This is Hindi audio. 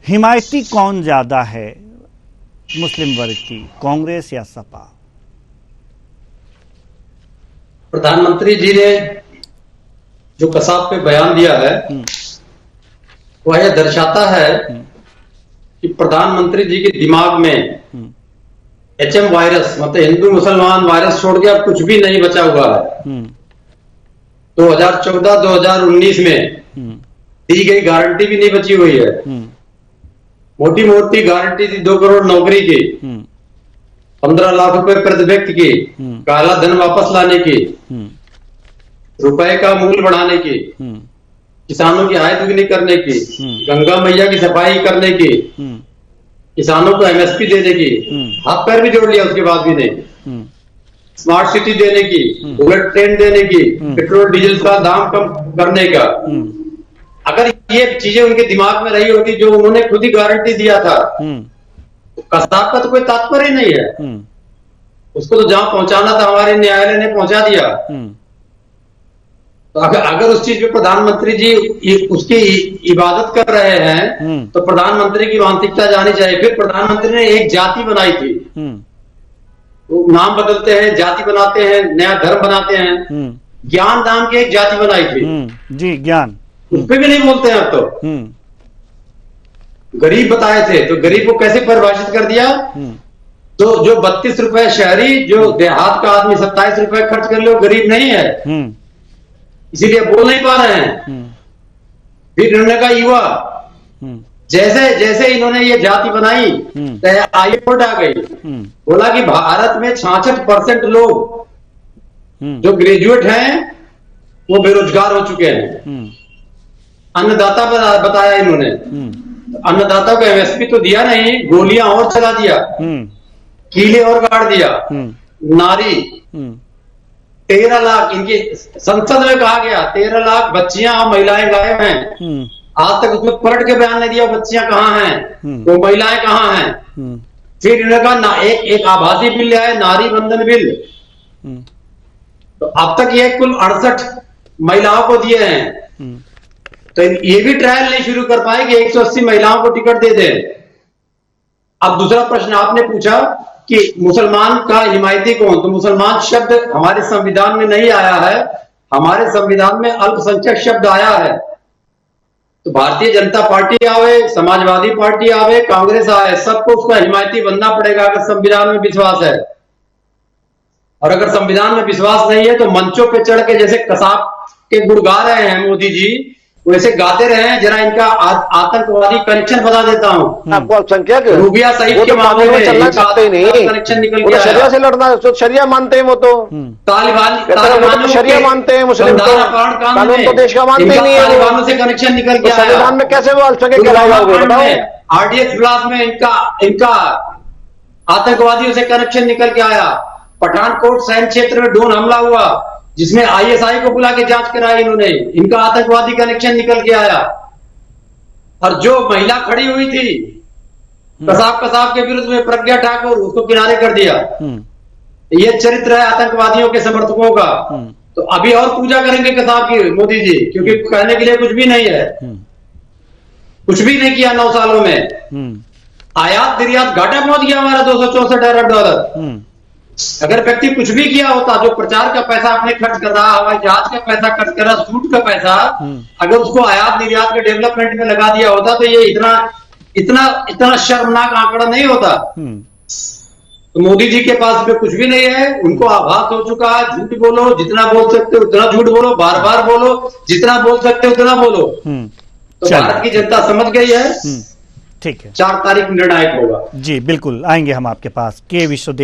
हिमायती कौन ज्यादा है मुस्लिम वर्ग की, कांग्रेस या सपा? प्रधानमंत्री जी ने जो कसाब पे बयान दिया है वह यह दर्शाता है कि प्रधानमंत्री जी के दिमाग में HM वायरस मतलब हिंदू मुसलमान वायरस छोड़ के अब कुछ भी नहीं बचा हुआ है। 2014-2019 में दी गई गारंटी भी नहीं बची हुई है। मोटी मोटी गारंटी थी 2 करोड़ नौकरी की, 15 लाख रुपए प्रति व्यक्ति की, काला धन वापस लाने की, रुपए का मूल्य बढ़ाने की, किसानों की आय दुगनी करने की, गंगा मैया की सफाई करने की, किसानों को MSP देने की, हाथ पैर भी जोड़ लिया उसके बाद भी नहीं, स्मार्ट सिटी देने की, बुलेट ट्रेन देने की, पेट्रोल डीजल का दाम कम करने का। अगर ये चीजें उनके दिमाग में रही होती जो उन्होंने खुद ही गारंटी दिया था, तो कसाब का तो कोई तात्पर्य नहीं है। उसको तो जहां पहुंचाना था हमारे न्यायालय ने पहुंचा दिया। तो अगर उस चीज पे प्रधानमंत्री जी उसकी इबादत कर रहे हैं तो प्रधानमंत्री की मानसिकता जानी चाहिए। फिर प्रधानमंत्री ने एक जाति बनाई थी, वो नाम बदलते हैं, जाति बनाते हैं, नया धर्म बनाते हैं। ज्ञान नाम की एक जाति बनाई थी जी, ज्ञान, उस पर भी नहीं बोलते हैं अब तो। गरीब बताए थे तो गरीब को कैसे परिभाषित कर दिया? तो जो 32 रुपए शहरी, जो देहात का आदमी 27 रुपए खर्च कर ले, वो गरीब नहीं है, इसीलिए बोल नहीं पा रहे हैं। फिर इन्होंने कहा युवा, जैसे जैसे इन्होंने ये जाति बनाई आयोग आ गई, बोला कि भारत में 66% लोग जो ग्रेजुएट हैं वो बेरोजगार हो चुके हैं। अन्नदाता बताया इन्होंने, अन्नदाता को MSP तो दिया नहीं, गोलियां और चला दिया, कीले और गाड़ दिया। नारी 13 लाख, इनकी संसद में कहा गया 13 लाख बच्चियां और महिलाएं गायब हैं। आज तक उसमें पलट के बयान नहीं दिया बच्चियां कहाँ हैं, वो महिलाएं कहाँ हैं। फिर इन्होंने कहा एक आभासी बिल है, नारी बंधन बिल। तो अब तक ये कुल 68 महिलाओं को दिए हैं। तो ये भी ट्रायल नहीं शुरू कर पाए कि 180 महिलाओं को टिकट दे दे। अब दूसरा प्रश्न आपने पूछा कि मुसलमान का हिमायती कौन, तो मुसलमान शब्द हमारे संविधान में नहीं आया है। हमारे संविधान में अल्पसंख्यक शब्द आया है। तो भारतीय जनता पार्टी आवे, समाजवादी पार्टी आवे, कांग्रेस आए, सबको उसका हिमायती बनना पड़ेगा अगर संविधान में विश्वास है। और अगर संविधान में विश्वास नहीं है तो मंचों पे चढ़ के जैसे कसाब के गुण गा रहे हैं मोदी जी, वैसे गाते रहे हैं। जरा इनका आतंकवादी कनेक्शन बता देता हूँ। आपको अल्पसंख्यक रूबिया सईद के मामले में चलना चाहते ही नहीं, कनेक्शन निकल वो तो शरिया से लड़ना, तो शरिया मानते हैं वो तो। तालिबान शरिया मानते हैं, मुस्लिम तो कानून तो देश का मानते ही नहीं है। तालिबानों से कनेक्शन निकल गया। संविधान में कैसे वो अल्पसंख्यक कहलाएगा बताओ? RDX ब्लॉक में इनका आतंकवादियों से कनेक्शन निकल के आया। पठानकोट सैन्य क्षेत्र में ड्रोन हमला हुआ जिसमें ISI को बुला के जांच कराई इन्होंने, इनका आतंकवादी कनेक्शन निकल के आया। और जो महिला खड़ी हुई थी कसाब के विरुद्ध में, प्रज्ञा ठाकुर, उसको किनारे कर दिया। ये चरित्र है आतंकवादियों के समर्थकों का। तो अभी और पूजा करेंगे कसाब की मोदी जी, क्योंकि कहने के लिए कुछ भी नहीं है। कुछ भी नहीं किया 9 सालों में। आयात निर्यात घाटा पहुंच गया हमारा $264 अरब। अगर व्यक्ति कुछ भी किया होता, जो प्रचार का पैसा अपने खर्च कर रहा, हवाई जहाज का पैसा खर्च कर रहा, सूट का पैसा, अगर उसको आयात निर्यात के डेवलपमेंट में लगा दिया होता तो ये इतना शर्मनाक आंकड़ा नहीं होता। तो मोदी जी के पास में कुछ भी नहीं है। उनको आभास हो चुका है, झूठ बोलो, जितना बोल सकते हो उतना झूठ बोलो, बार बार बोलो, जितना बोल सकते हो उतना बोलो। तो भारत की जनता समझ गई है। ठीक है, 4 तारीख निर्णायक होगा। जी बिल्कुल, आएंगे हम आपके पास। के विश्वदेव।